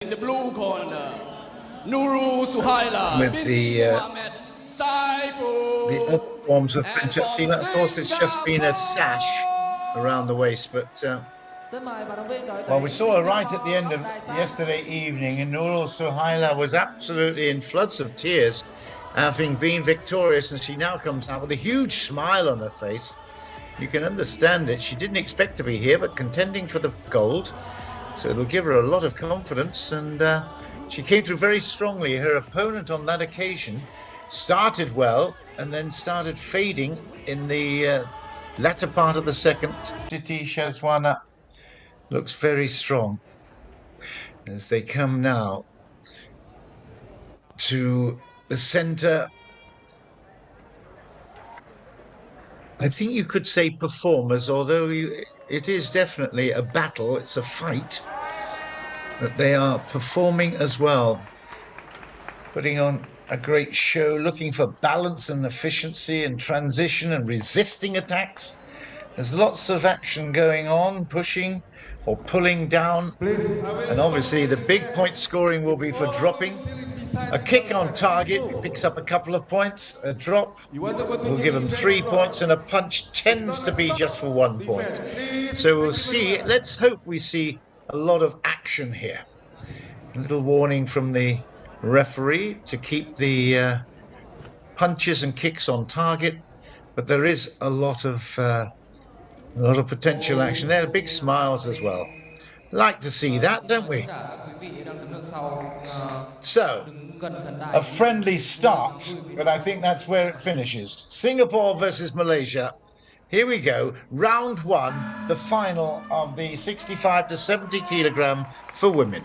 In the blue corner, Nurul Suhaila. With the other forms of Penchetsila, of course, it's just been a sash around the waist, but well, we saw her right at the end of yesterday evening, and Nurul Suhaila was absolutely in floods of tears, having been victorious, and she now comes out with a huge smile on her face. You can understand it. She didn't expect to be here, but contending for the gold, so it'll give her a lot of confidence, and she came through very strongly. Her opponent on that occasion started well and then started fading in the latter part of the second. Siti Shazwana looks very strong as they come now to the center. I think you could say performers, although it is definitely a battle, it's a fight, but they are performing as well, putting on a great show, looking for balance and efficiency and transition and resisting attacks. There's lots of action going on, pushing or pulling down. And obviously the big point scoring will be for dropping. A kick on target picks up a couple of points. A drop will give them 3 points, and a punch tends to be just for 1 point. So we'll see. Let's hope we see a lot of action here. A little warning from the referee to keep the punches and kicks on target, but there is a lot of potential action there. Big smiles as well. Like to see that, don't we? So, a friendly start, but I think that's where it finishes. Singapore versus Malaysia. Here we go. Round one, the final of the 65 to 70 kilogram for women.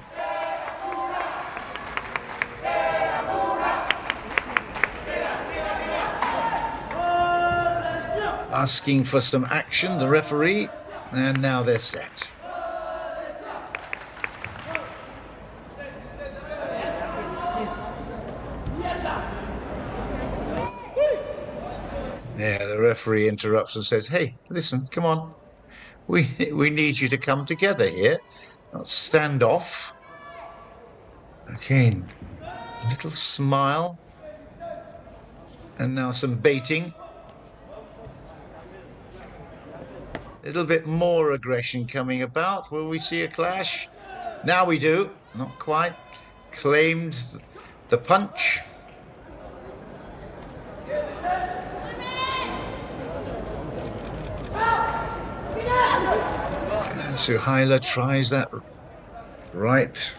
Asking for some action, the referee, and now they're set. Yeah, the referee interrupts and says, "Hey, listen, come on. We need you to come together here, not stand off." Again, a little smile, and now some baiting. A little bit more aggression coming about. Will we see a clash? Now we do. Not quite. Claimed the punch. Suhaila tries that right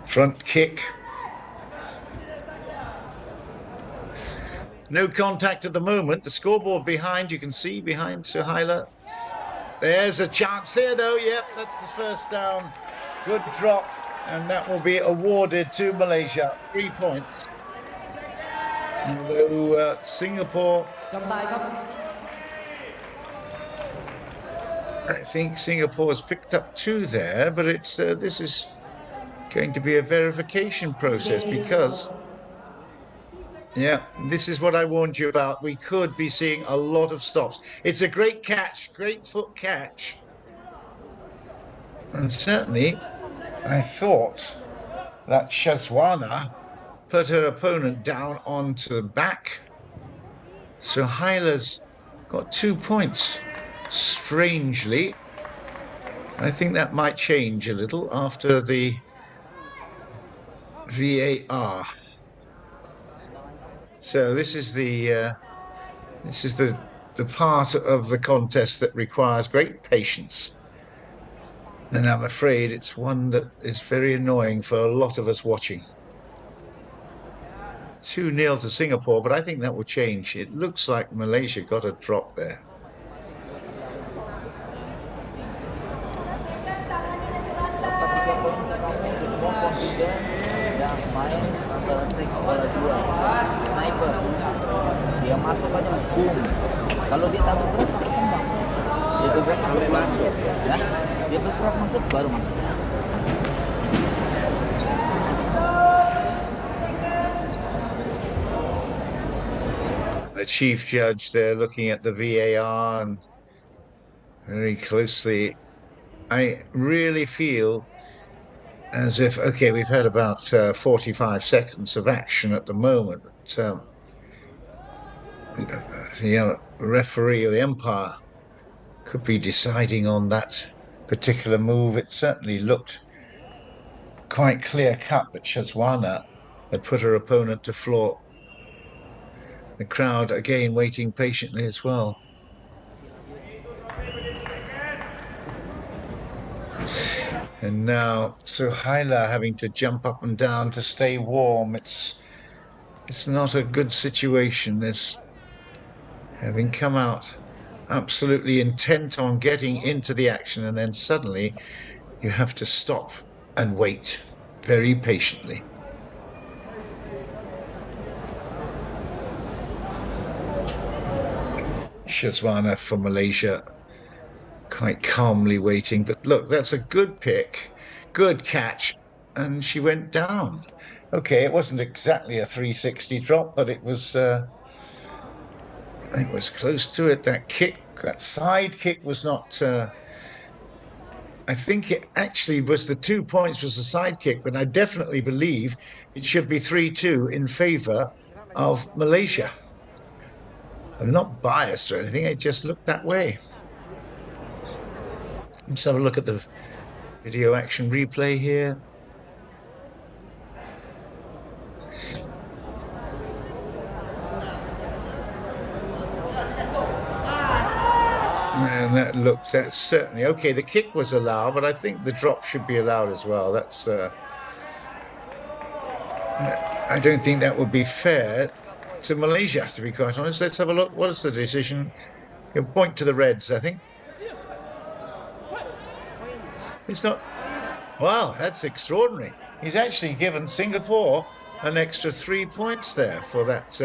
front kick. No contact at the moment. The scoreboard behind, you can see behind Suhaila. There's a chance here, though. Yep, that's the first down. Good drop, and that will be awarded to Malaysia. 3 points. Although Singapore, I think Singapore has picked up 2 there, but it's this is going to be a verification process because, yeah, this is what I warned you about. We could be seeing a lot of stops. It's a great catch, great foot catch. And certainly, I thought that Shazwana put her opponent down onto the back. Suhaila's got 2 points. Strangely, I think that might change a little after the VAR. So this is the part of the contest that requires great patience, and I'm afraid it's one that is very annoying for a lot of us watching. 2-0 to Singapore, but I think that will change. It looks like Malaysia got a drop there. Yang main antara trik bola 2 sniper, dia masuk aja boom, kalau dia tahu terus kembang, dia gebrak sampai masuk ya, dia gebrak masuk baru masuk. The chief judge there looking at the VAR and very closely. I really feel as if, okay, we've had about 45 seconds of action at the moment. But, the referee or the umpire could be deciding on that particular move. It certainly looked quite clear-cut that Shazwana had put her opponent to floor. The crowd, again, waiting patiently as well. And now Suhaila having to jump up and down to stay warm. It's not a good situation. This having come out absolutely intent on getting into the action, and then suddenly you have to stop and wait very patiently. Shazwana for Malaysia quite calmly waiting, but look, that's a good pick, good catch, and she went down. Okay, it wasn't exactly a 360 drop, but it was close to it. That kick, that side kick was not I think it actually was the 2 points was the side kick, but I definitely believe it should be 3-2 in favour of Malaysia. I'm not biased or anything, it just looked that way. Let's have a look at the video action replay here. And that's certainly okay. The kick was allowed, but I think the drop should be allowed as well. That's I don't think that would be fair to Malaysia, to be quite honest. Let's have a look. What is the decision? You'll point to the Reds, I think. It's not. Wow, that's extraordinary. He's actually given Singapore an extra 3 points there for that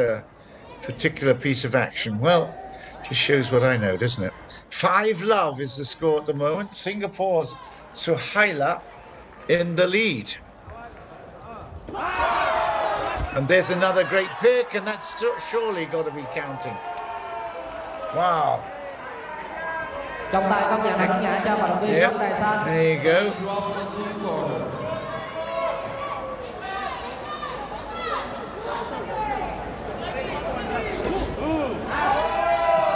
particular piece of action. Well, just shows what I know, doesn't it? 5-love is the score at the moment. Singapore's Suhaila in the lead. And there's another great pick, and that's surely got to be counting. Wow. Yep. There you go.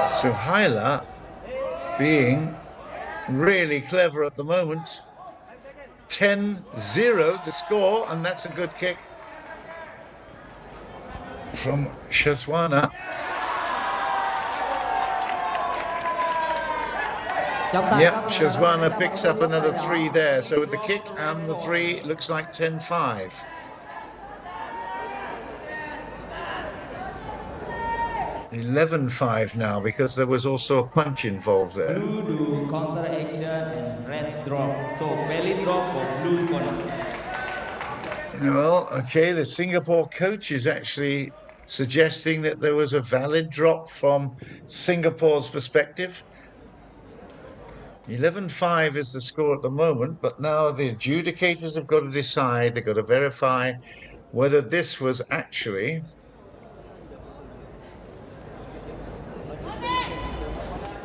Suhaila being really clever at the moment. 10-0 the score, and that's a good kick from Shazwana. Yep, Shazwana picks up another 3 there. So with the kick and the 3, it looks like 10-5. $11-5 now, because there was also a punch involved there. Blue do counter action and red drop. So valid drop for blue corner. Well, okay, the Singapore coach is actually suggesting that there was a valid drop from Singapore's perspective. 11-5 is the score at the moment, but now the adjudicators have got to decide, they've got to verify whether this was actually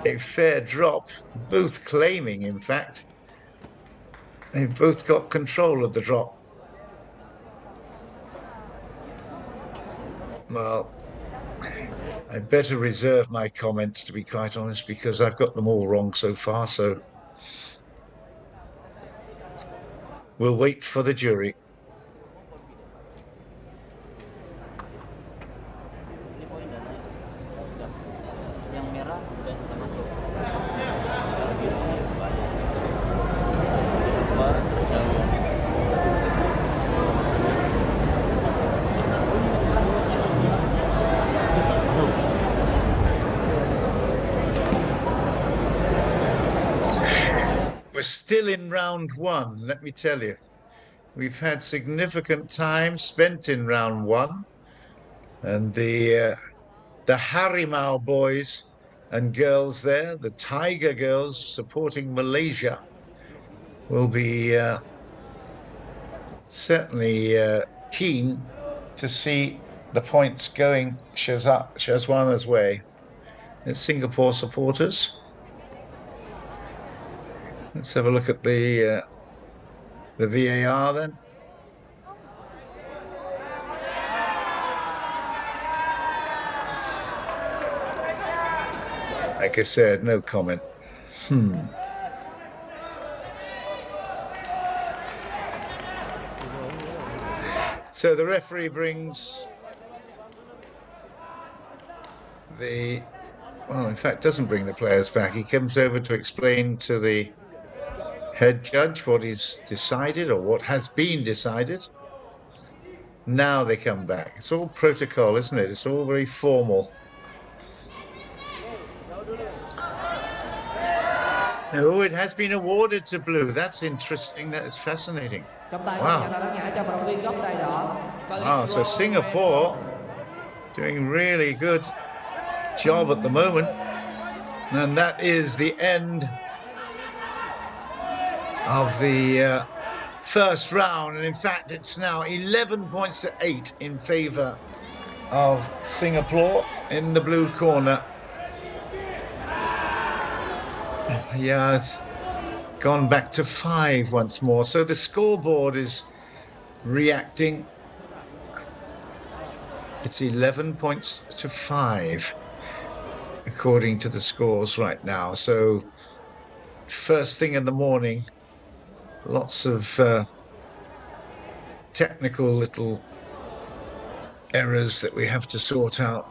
a fair drop, both claiming, in fact, they've both got control of the drop. Well, I'd better reserve my comments, to be quite honest, because I've got them all wrong so far, so we'll wait for the jury. We're still in round 1, let me tell you. We've had significant time spent in round 1, and the Harimau boys and girls there, the Tiger girls supporting Malaysia, will be certainly keen to see the points going Shazwana's way. It's Singapore supporters. Let's have a look at the the VAR then. Like I said, no comment. So the referee brings well, in fact, doesn't bring the players back. He comes over to explain to the head judge what he's decided or what has been decided. Now they come back. It's all protocol, isn't it? It's all very formal. Oh, it has been awarded to blue. That's interesting. That is fascinating. Wow. Wow, so Singapore doing really good job at the moment. And that is the end of the first round. And in fact, it's now 11 points to 8 in favour of Singapore in the blue corner. Yeah, it's gone back to 5 once more. So the scoreboard is reacting. It's 11 points to 5, according to the scores right now. So first thing in the morning, lots of technical little errors that we have to sort out.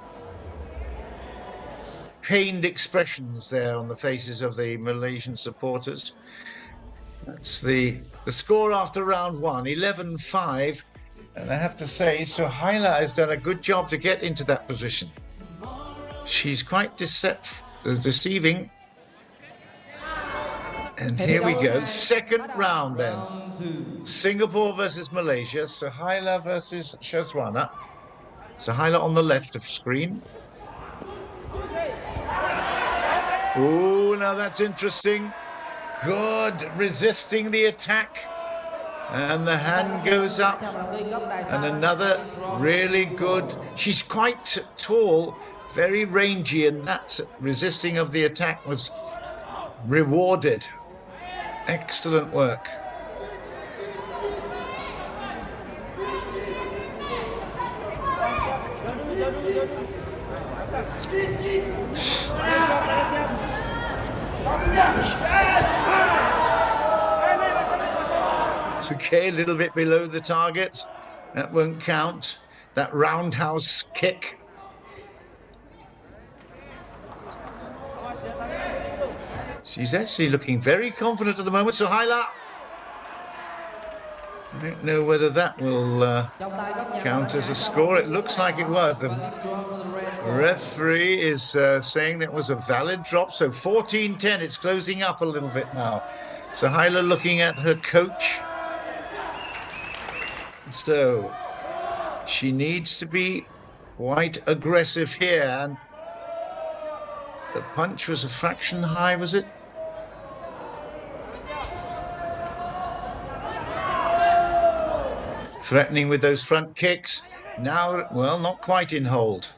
Pained expressions there on the faces of the Malaysian supporters. That's the score after round 1, 11-5. And I have to say, Suhaila has done a good job to get into that position. She's quite deceiving. And here we go, second round then. Singapore versus Malaysia, Suhaila versus Shazwana. Suhaila on the left of screen. Oh, now that's interesting. Good, resisting the attack. And the hand goes up. And another really good. She's quite tall, very rangy, and that resisting of the attack was rewarded. Excellent work. Okay, a little bit below the target. That won't count. That roundhouse kick. She's actually looking very confident at the moment. Suhaila. I don't know whether that will count as a score. It looks like it was. The referee is saying that was a valid drop. So 14-10. It's closing up a little bit now. Suhaila looking at her coach. So she needs to be quite aggressive here. And the punch was a fraction high, was it? Threatening with those front kicks. Now, well, not quite in hold.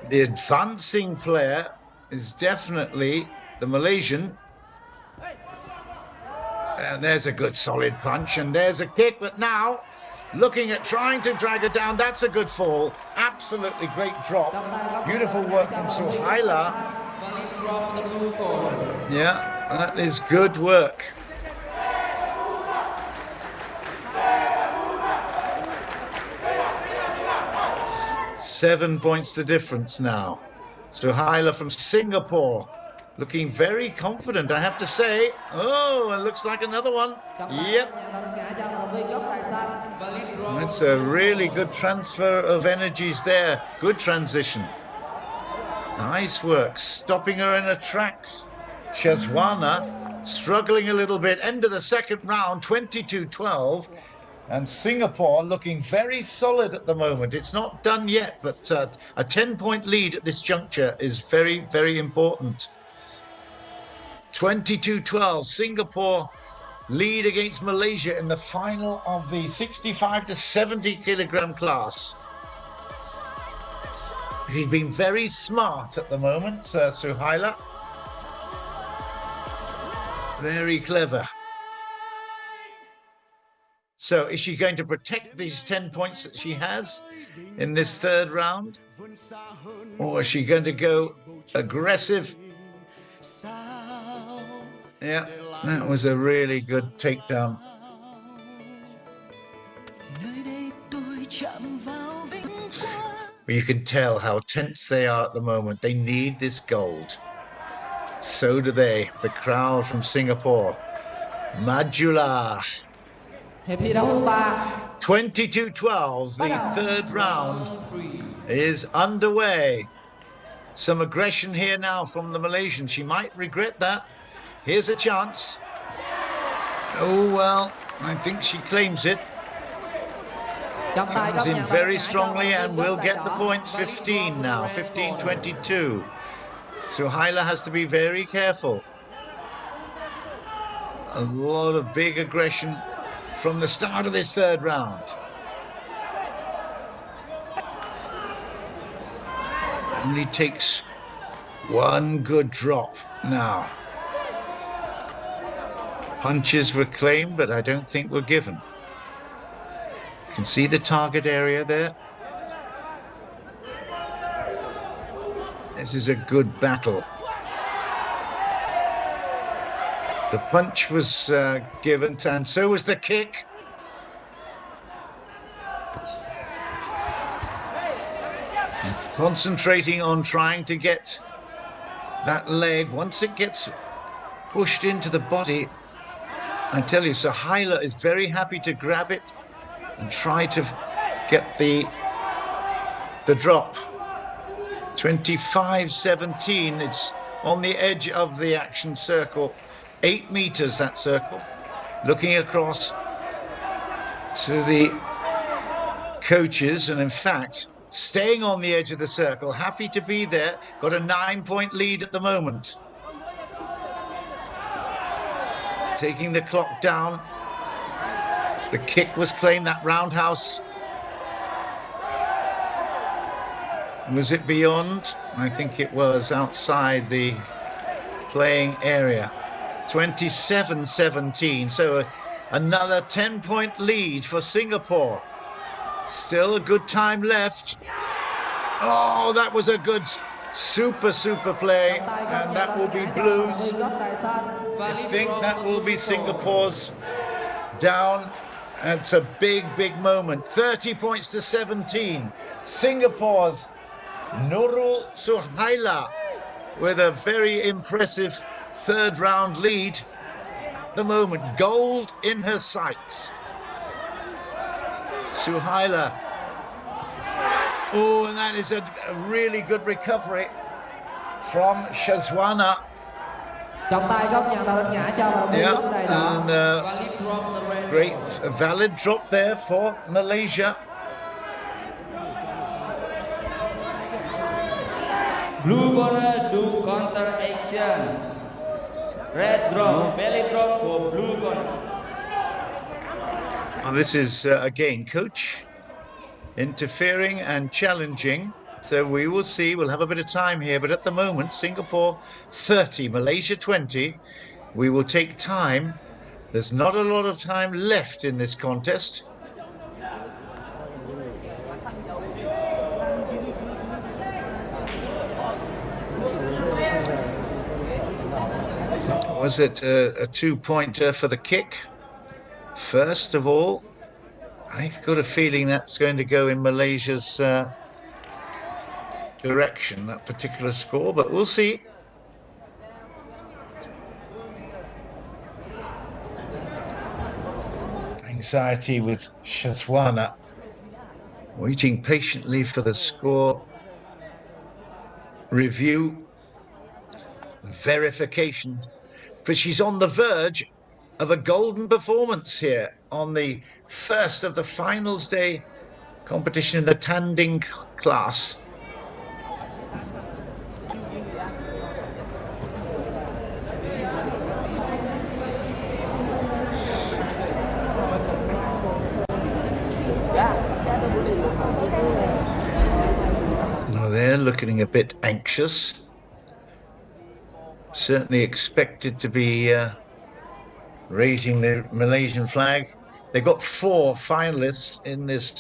The advancing player is definitely the Malaysian. And there's a good solid punch, and there's a kick, but now looking at trying to drag her down. That's a good fall. Absolutely great drop. Beautiful work from Suhaila. Yeah, that is good work. Seven points the difference now. Suhaila from Singapore looking very confident, I have to say. Oh, it looks like another one. Yep. That's a really good transfer of energies there. Good transition. Nice work. Stopping her in her tracks. Shazwana struggling a little bit. End of the second round, 22-12. And Singapore looking very solid at the moment. It's not done yet, but a 10-point lead at this juncture is very, very important. 22-12, Singapore lead against Malaysia in the final of the 65 to 70 kilogram class. He's been very smart at the moment, Suhaila. Very clever. So is she going to protect these 10 points that she has in this third round? Or is she going to go aggressive? Yeah, that was a really good takedown. But you can tell how tense they are at the moment. They need this gold. So do they, the crowd from Singapore. Majula. 22-12, the third round is underway. Some aggression here now from the Malaysian. She might regret that. Here's a chance. Oh, well, I think she claims it. Comes in very strongly and will get the points. 15 now, 15-22. Suhaila has to be very careful. A lot of big aggression from the start of this third round. Only takes one good drop now. Punches were claimed, but I don't think were given. You can see the target area there. This is a good battle. The punch was given, and so was the kick. Concentrating on trying to get that leg. Once it gets pushed into the body, I tell you, Suhaila is very happy to grab it and try to get the drop. 25-17, it's on the edge of the action circle. 8 meters, that circle. Looking across to the coaches, and in fact, staying on the edge of the circle, happy to be there. Got a 9-point lead at the moment. Taking the clock down. The kick was claimed, that roundhouse. Was it beyond? I think it was outside the playing area. 27-17, so another 10-point lead for Singapore. Still a good time left. Oh, that was a good super play, and that will be blues. I think that will be Singapore's down. It's a big moment. 30 points to 17. Singapore's Nurul Suhaila with a very impressive third round lead at the moment. Gold in her sights. Suhaila. Oh, and that is a really good recovery from Shazwana. Yeah, and great valid drop there for Malaysia. Blue corner do counter action. Red drop, belly drop for blue corner. Well, this is again coach interfering and challenging. So we will see. We'll have a bit of time here, but at the moment, Singapore 30, Malaysia 20. We will take time. There's not a lot of time left in this contest. Was it a two-pointer for the kick? First of all, I've got a feeling that's going to go in Malaysia's direction, that particular score, but we'll see. Anxiety with Shazwana, waiting patiently for the score review, verification, but she's on the verge of a golden performance here on the first of the finals day competition in the Tanding class. Oh, they're looking a bit anxious. Certainly expected to be raising the Malaysian flag. They've got 4 finalists in this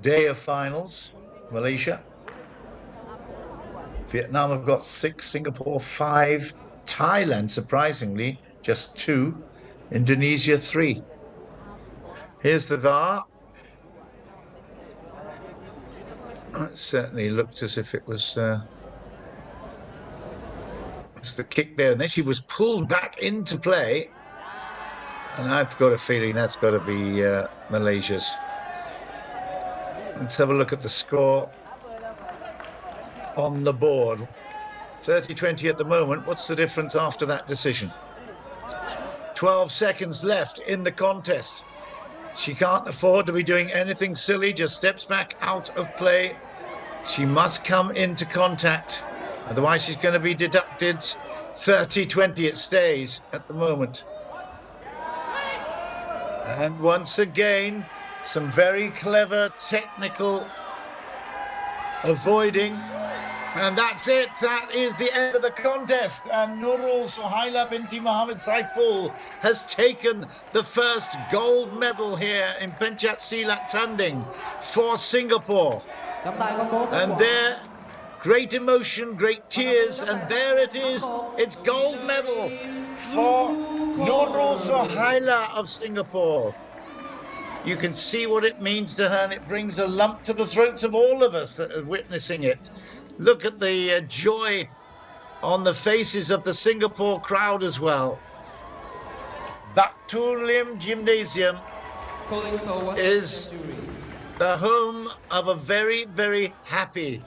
day of finals. Malaysia. Vietnam have got 6, Singapore 5, Thailand, surprisingly, just 2, Indonesia 3. Here's the VAR. It certainly looked as if it was it's the kick there, and then she was pulled back into play. And I've got a feeling that's got to be Malaysia's. Let's have a look at the score on the board. 30-20 at the moment. What's the difference after that decision? 12 seconds left in the contest. She can't afford to be doing anything silly, just steps back out of play. She must come into contact, otherwise she's going to be deducted. 30-20 it stays at the moment. And once again, some very clever technical avoiding. And that's it. That is the end of the contest. And Nurul Suhaila binti Muhammad Saiful has taken the first gold medal here in Pencak Silat Tanding for Singapore. And there, great emotion, great tears, and there it is. It's gold medal for Nurul Suhaila of Singapore. You can see what it means to her, and it brings a lump to the throats of all of us that are witnessing it. Look at the joy on the faces of the Singapore crowd as well. Batu Lim Gymnasium is the home of a very, very happy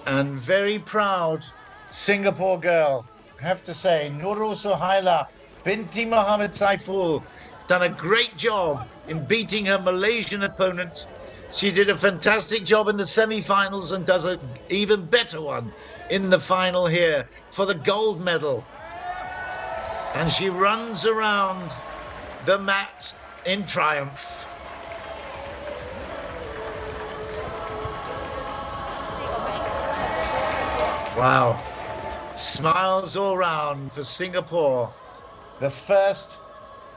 and very proud Singapore girl. I have to say, Nurul Suhaila binti Muhammad Saiful done a great job in beating her Malaysian opponent. She did a fantastic job in the semi-finals and does an even better one in the final here for the gold medal. And she runs around the mat in triumph. Wow. Smiles all round for Singapore. The first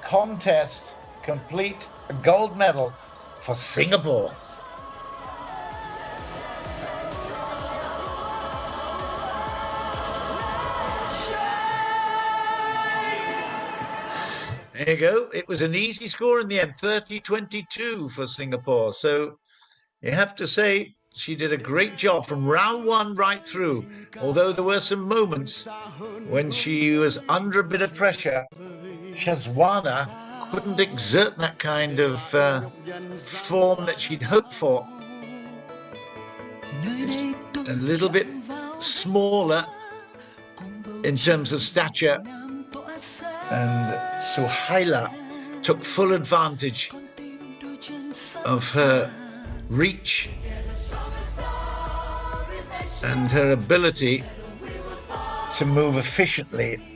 contest complete, a gold medal for Singapore. There you go. It was an easy score in the end, 30-22 for Singapore. So you have to say she did a great job from round 1 right through, although there were some moments when she was under a bit of pressure. Shazwana couldn't exert that kind of form that she'd hoped for. A little bit smaller in terms of stature, and Suhaila took full advantage of her reach and her ability to move efficiently